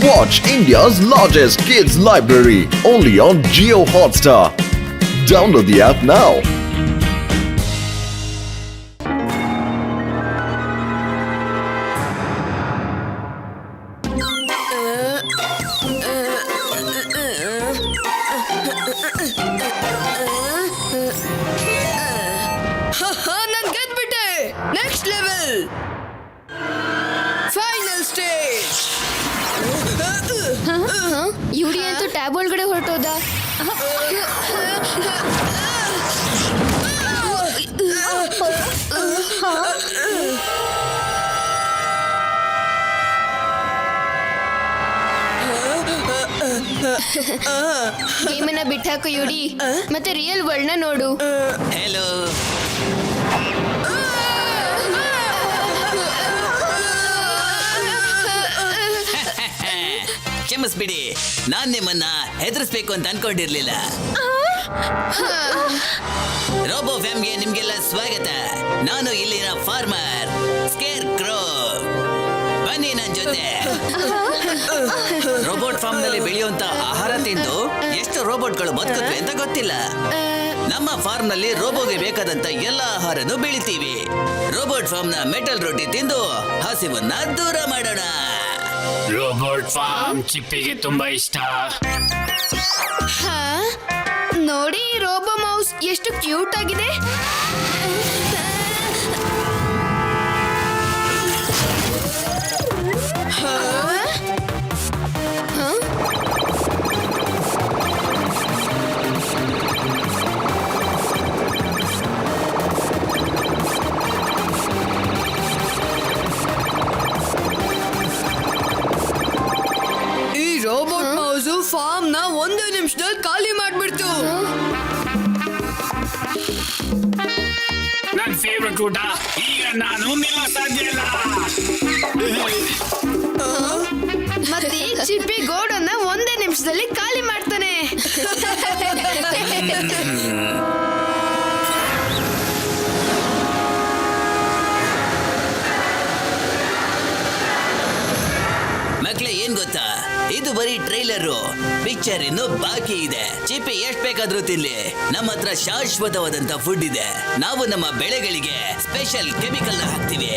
Watch India's largest kids library only on Jio Hotstar. Download the app now. ನಾನು ಗೆದ್ಬಿಟ್ಟೆ. Next level, final stage. ಯುಡಿ ಅಂತೂ tab ಒಳಗಡೆ ಹೊರಟೋದ. ಗೇಮನ್ನ ಬಿಟ್ಟಾಕು UD, ಮತ್ತೆ real world ನ ನೋಡು. ಹೆಲೋ, ಕ್ಷಮಿಸ್ಬಿಡಿ, ನಾನ್ ನಿಮ್ಮನ್ನ ಹೆದರ್ಸ್ಬೇಕು ಅಂತ ಅನ್ಕೊಂಡಿರ್ಲಿಲ್ಲ. ರೋಬೋ ಫ್ಯಾಮ್ಗೆ ನಿಮ್ಗೆಲ್ಲ ಸ್ವಾಗತ. ನಾನು ಇಲ್ಲಿನ ಫಾರ್ಮರ್ ಸ್ಕೇರ್ ಕ್ರೋ. ಬನ್ನಿ ನನ್ ಜೊತೆ. ರೋಬೋಟ್ ಫಾರ್ಮ್ ನಲ್ಲಿ ಬೆಳೆಯುವಂತ ಆಹಾರ ತಿಂದು ಎಷ್ಟು ರೋಬೋಟ್ಗಳು ಬದುಕುತ್ತವೆ ಅಂತ ಗೊತ್ತಿಲ್ಲ. ನಮ್ಮ ಫಾರ್ಮ್ ನಲ್ಲಿ ರೋಬೋಗೆ ಬೇಕಾದಂತ ಎಲ್ಲ ಆಹಾರನು ಬೆಳಿತೀವಿ. ರೋಬೋಟ್ ಫಾರ್ಮ್ ನ ಮೆಟಲ್ ರೊಟ್ಟಿ ತಿಂದು ಹಸಿವನ್ನ ದೂರ ಮಾಡೋಣ. ರೋಬೋಟ್ ಫಾರ್ಮ್ ಚಿಪ್ಪಿಗೆ ತುಂಬಾ ಇಷ್ಟ. ನೋಡಿ ರೋಬೋ ಮೌಸ್ ಎಷ್ಟು ಕ್ಯೂಟ್ ಆಗಿದೆ. ಈ ರೋಬೋಟ್ ಮೌಸು ಫಾರ್ಮ್ ನ 1 ನಿಮಿಷದಲ್ಲಿ ಖಾಲಿ ಮಾಡ್ಬಿಡ್ತು. ನನ್ನ ಫೇವ್ರೆಟ್ ಊಟ. ಈಗ ನಾನು ನಿಲ್ಲ ಸಾಧ್ಯ ಇಲ್ಲ. ಮತ್ತೆ ಚಿಪ್ಪಿ ಗೋಡನ್ನ 1 ನಿಮಿಷದಲ್ಲಿ ಖಾಲಿ ಮಾಡ್ತಾನೆ. ಮಕ್ಳೇ, ಏನ್ ಗೊತ್ತಾ, ಇದು ಬರೀ ಟ್ರೈಲರು. ಪಿಕ್ಚರ್ ಇನ್ನು ಬಾಕಿ ಇದೆ. ಚಿಪ್ಪಿ ಎಷ್ಟ್ ಬೇಕಾದ್ರೂ ತಿನ್ಲಿ. ನಮ್ಮ ಹತ್ರ ಶಾಶ್ವತವಾದಂತ ಫುಡ್ ಇದೆ. ನಾವು ನಮ್ಮ ಬೆಳೆಗಳಿಗೆ ಸ್ಪೆಷಲ್ ಕೆಮಿಕಲ್ ಹಾಕ್ತಿವಿ.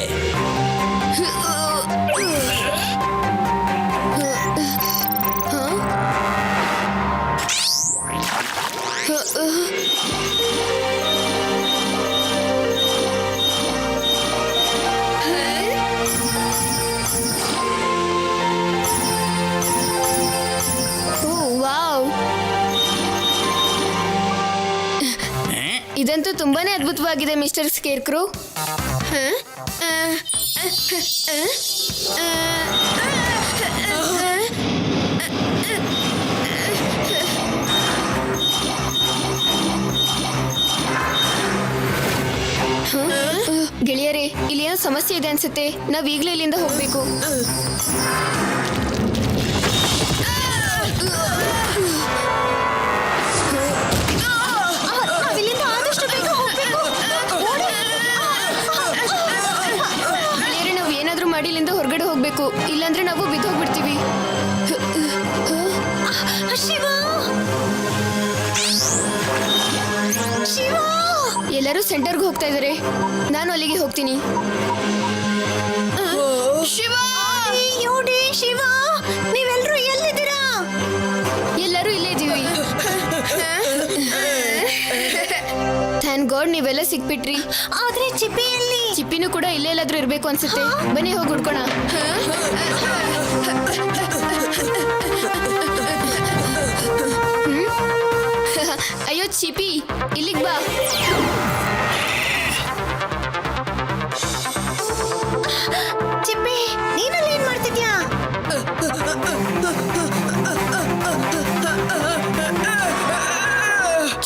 ವಾವ್, ಇದಂತೂ ತುಂಬಾನೇ ಅದ್ಭುತವಾಗಿದೆ ಮಿಸ್ಟರ್ ಸ್ಕೇರ್ ಕ್ರೋ. ಗೆಳೆಯರೇ, ಇಲ್ಲಿ ಏನೋ ಸಮಸ್ಯೆ ಇದೆ ಅನ್ಸುತ್ತೆ. ನಾವ್ ಈಗಲೇ ಇಲ್ಲಿಂದ ಹೋಗ್ಬೇಕು. ಗೆಳೆಯರೇ, ನಾವು ಏನಾದ್ರೂ ಮಾಡಿ ಇಲ್ಲಿಂದ ಹೊರಗಡೆ ಹೋಗ್ಬೇಕು, ಇಲ್ಲಾಂದ್ರೆ ನಾವು ಬಿದ್ದೋಗ್ಬಿಡ್ತೀವಿ. ಎಲ್ಲರೂ ಸೆಂಟರ್ಗೆ ಹೋಗ್ತಾ ಇದಾರೆ. ನಾನು ಅಲ್ಲಿಗೆ ಹೋಗ್ತೀನಿ. ಶಿವ, ಶಿವ, ನೀವೆಲ್ಲರೂ ಎಲ್ಲಿದ್ದೀರಾ? ಎಲ್ಲರೂ ಇಲ್ಲೇ ಇದೀವಿ. ಥ್ಯಾಂಕ್ ಗಾಡ್ ನೀವೆಲ್ಲ ಸಿಕ್ಬಿಟ್ರಿ. ಆದ್ರೆ ಚಿಪ್ಪಿನೂ ಕೂಡ ಇಲ್ಲೇ ಎಲ್ಲಾದ್ರೂ ಇರ್ಬೇಕು ಅನ್ಸುತ್ತೆ. ಬನ್ನಿ ಹೋಗಿ ಹುಡ್ಕೋಣ. ಅಯ್ಯೋ ಚಿಪ್ಪಿ, ಇಲ್ಲಿಗೆ ಬಾ. ಚಿಪ್ಪಿ, ನೀನಲ್ಲಿ ಏನ್ ಮಾಡ್ತಿದ್ಯಾ?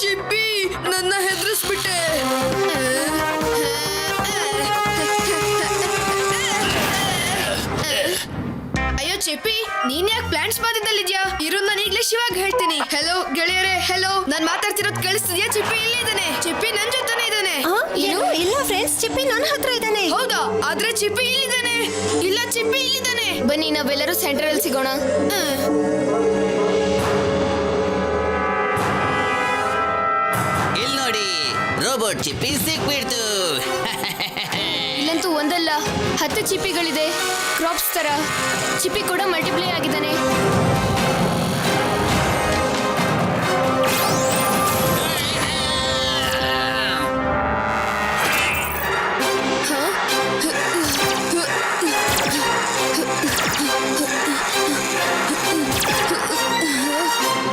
ಚಿಪ್ಪಿ, ನನ್ನ ಹೆದರಿಸ್ಬಿಟ್ಟೆ. ಅಯ್ಯೋ ಚಿಪ್ಪಿ, ನೀನ್ ಯಾಕೆ ಪ್ಲಾಂಟ್ಸ್ ಬಾಧದಲ್ಲಿದ್ಯಾ? ಇರು, ನಾನು ಈಗಲೇ ಶಿವಾಗ ಹೇಳ್ತೀನಿ. ಹೆಲೋ ಗೆಳೆಯರೇ, ಹೆಲೋ. ನಾನ್ ಮಾತಾಡ್ತಿರೋದು ಕೇಳಿಸ್ತಿದ್ಯಾ? ಚಿಪ್ಪಿ ಇಲ್ಲೇ ಇದ್ದಾನೆ. ಚಿಪ್ಪಿ ನನ್ ಜೊತೆನೇ ಇದ್ದಾನೆ. ಏನು? ಇಲ್ಲ ಫ್ರೆಂಡ್ಸ್, ಚಿಪ್ಪಿ ನನ್ನ ಹತ್ರ ಇದ್ದಾನೆ. ಹೌದಾ? ಆದ್ರೆ ಚಿಪ್ಪಿ ಇಲ್ಲಿದ್ದಾನೆ. ಇಲ್ಲ, ಚಿಪ್ಪಿ ಇಲ್ಲಿದ್ದಾನೆ. ಬನ್ನಿ ನಾವೆಲ್ಲರೂ ಸೆಂಟರ್ ಅಲ್ಲಿ ಸಿಗೋಣ. ಇಲ್ಲಿ ನೋಡಿ, ರೋಬೋಟ್ ಚಿಪ್ಪಿ ಸಿಕ್ಬಿಡ್ತು. ಇಲ್ಲಂತೂ ಒಂದಲ್ಲ 10 ಚಿಪ್ಪಿಗಳಿದೆ. ಕ್ರಾಪ್ಸ್ ತರ ಚಿಪ್ಪಿ ಕೂಡ ಮಲ್ಟಿಪ್ಲೈ ಆಗಿದ್ದಾನೆ.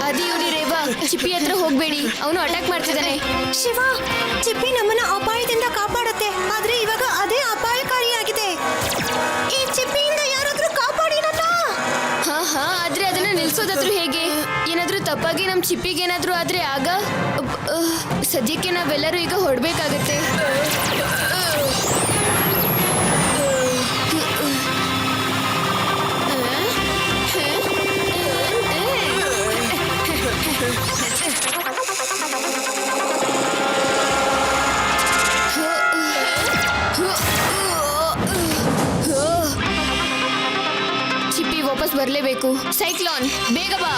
ಅದಿ ಇವ್ರಿ ರೇವಾ, ಚಿಪ್ಪಿ ಹತ್ರ ಹೋಗ್ಬೇಡಿ, ಅವನು ಅಟ್ಯಾಕ್ ಮಾಡ್ತಿದ್ದಾನೆ. ಶಿವ, ಚಿಪ್ಪಿ ನಮ್ಮನ್ನ ಅಪಾಯದಿಂದ ಕಾಪಾಡುತ್ತೆ, ಆದ್ರೆ ಇವಾಗ ಅದೇ ಅಪಾಯಕಾರಿಯಾಗಿದೆ. ಈ ಚಿಪ್ಪಿಯಿಂದ ಯಾರಾದ್ರೂ ಕಾಪಾಡಿ ನನ್ನ. ಹಾ ಆದ್ರೆ ಅದನ್ನ ನಿಲ್ಸೋದಾದ್ರೂ ಹೇಗೆ? ಏನಾದ್ರೂ ತಪ್ಪಾಗಿ ನಮ್ ಚಿಪ್ಪಿಗೆ ಏನಾದ್ರೂ ಆದ್ರೆ ಆಗ ಸದ್ಯಕ್ಕೆ ನಾವೆಲ್ಲರೂ ಈಗ ಹೊಡ್ಬೇಕಾಗತ್ತೆ. ಚಿಪ್ಪಿ ವಾಪಸ್ ಬರ್ಲೇಬೇಕು. ಸೈಕ್ಲೋನ್ ಬೇಗ ಬಾ.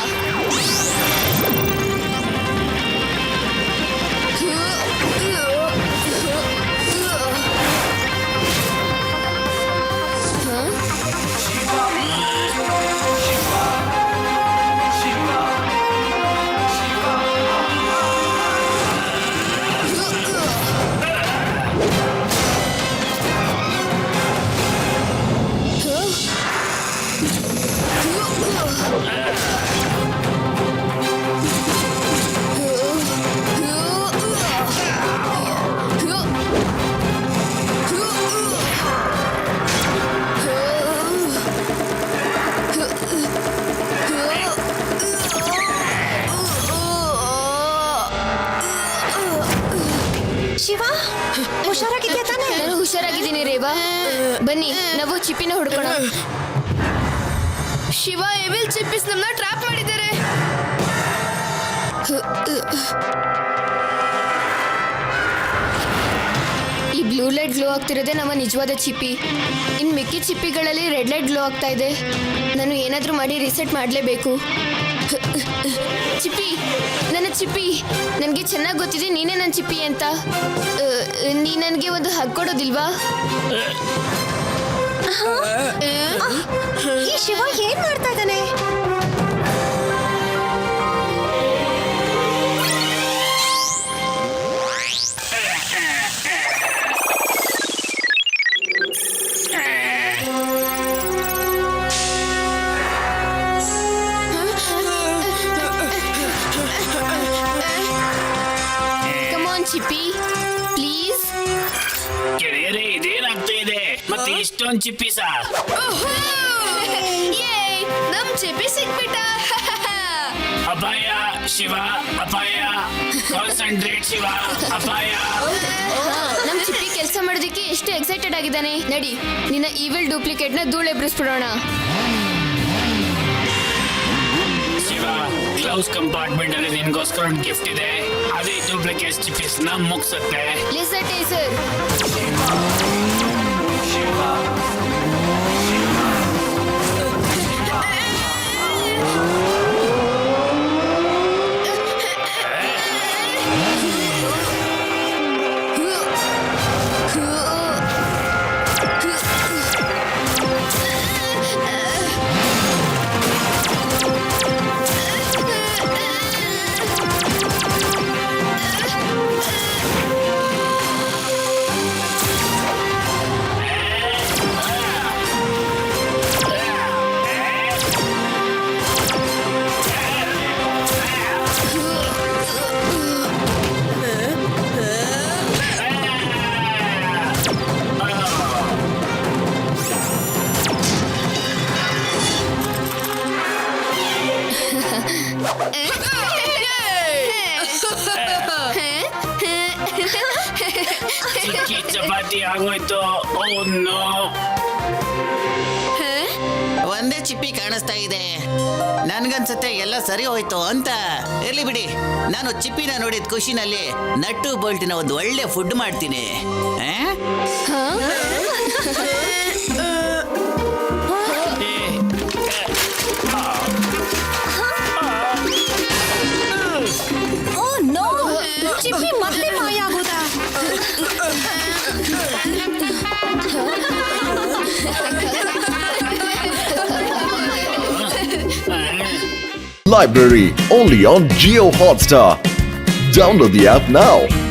ಶಿವ, ಹುಷಾರಾಗಿದ್ಯಾ ತಾನೇ? ನಾನು ಹುಷಾರಾಗಿದ್ದೀನಿ ರೇವಾ. ಬನ್ನಿ ನಾವು ಚಿಪ್ಪಿನ ಹುಡ್ಕೋಣ. ಶಿವ, ಎವಿಲ್ ಚಿಪ್ಪಿಸ್ ನಮ್ಮನ್ನ ಟ್ರ್ಯಾಪ್ ಮಾಡಿದ್ದಾರೆ. ಈ ಬ್ಲೂ ಲೈಟ್ ಗ್ಲೋ ಆಗ್ತಿರೋದೇ ನಮ್ಮ ನಿಜವಾದ ಚಿಪ್ಪಿ. ಇನ್ ಮಿಕ್ಕಿ ಚಿಪ್ಪಿಗಳಲ್ಲಿ ರೆಡ್ ಲೈಟ್ ಗ್ಲೋ ಆಗ್ತಾ ಇದೆ. ನಾನು ಏನಾದ್ರೂ ಮಾಡಿ ರಿಸೆಟ್ ಮಾಡಲೇಬೇಕು. ಚಿಪ್ಪಿ, ನನ್ನ ಚಿಪ್ಪಿ, ನನಗೆ ಚೆನ್ನಾಗಿ ಗೊತ್ತಿದೆ ನೀನೇ ನನ್ನ ಚಿಪ್ಪಿ ಅಂತ. ನೀ ನನಗೆ ಒಂದು ಹಗ್ ಕೊಡೋದಿಲ್ವಾ? ಈ ಶಿವ ಏನ್ ಮಾಡ್ತಾ ಇದ್ದಾನೆ? Come on Chippy, please. ಗೆಳೆಯರೇ, ಇದೇನಾಗ್ತಾ ಇದೆ? ಮತ್ತೆ ಇಷ್ಟೊಂದು ಚಿಪ್ಪಿಸ? ಯೇಯ್, ನಮ್ ಚಿಪ್ಪಿ ಸಿಕ್ಬಿಟ್ಟ. ಅಪಾಯ ಶಿವ, ಅಪಾಯ. ಕಾನ್ಸಂಟ್ರೇಟ್ ಶಿವ, ಅಪಾಯ. ನಮ್ ಚಿಪ್ಪಿ ಕೆಲಸ ಮಾಡೋದಕ್ಕೆ ಎಷ್ಟು ಎಕ್ಸೈಟೆಡ್ ಆಗಿದ್ದಾನೆ. ನಡಿ, ನಿನ್ನ ಈವಿಲ್ ಡೂಪ್ಲಿಕೇಟ್ ನ ಧೂಳು ಎಬ್ರಿಸ್ಬಿಡೋಣ. ಶಿವ, ಗ್ಲೌಸ್ ಕಂಪಾರ್ಟ್ಮೆಂಟ್ ಅಲ್ಲಿ ನಿನ್ಗೋಸ್ಕರ ಒಂದು ಗಿಫ್ಟ್ ಇದೆ. ಅದೇ ಡೂಪ್ಲಿಕೇಟ್ ಚಿಪ್ಪಿಸ್ ನ ಮುಗ್ಸುತ್ತೆ. ಲೇಸರ್ ಟೇಸರ್. ಚಿಕ್ಕಿ ಚಪಾತಿ ಆಗೋಯ್ತು. Oh no. ಒಂದೇ ಚಿಪ್ಪಿ ಕಾಣಿಸ್ತಾ ಇದೆ. ನನ್ಗನ್ಸುತ್ತೆ ಎಲ್ಲ ಸರಿ ಹೋಯ್ತು ಅಂತ. ಇರ್ಲಿ ಬಿಡಿ, ನಾನು ಚಿಪ್ಪಿನ ನೋಡಿದ ಖುಷಿನಲ್ಲಿ ನಟ್ಟು ಬೋಲ್ಟಿನ ಒಂದು ಒಳ್ಳೆ ಫುಡ್ ಮಾಡ್ತೀನಿ. ಏ ಚಿಪ್ಪಿ ಮತ್ತೆ ಮಾಯ ಆಗೋದಾ? Library only on Geo Hotstar. Download the app now.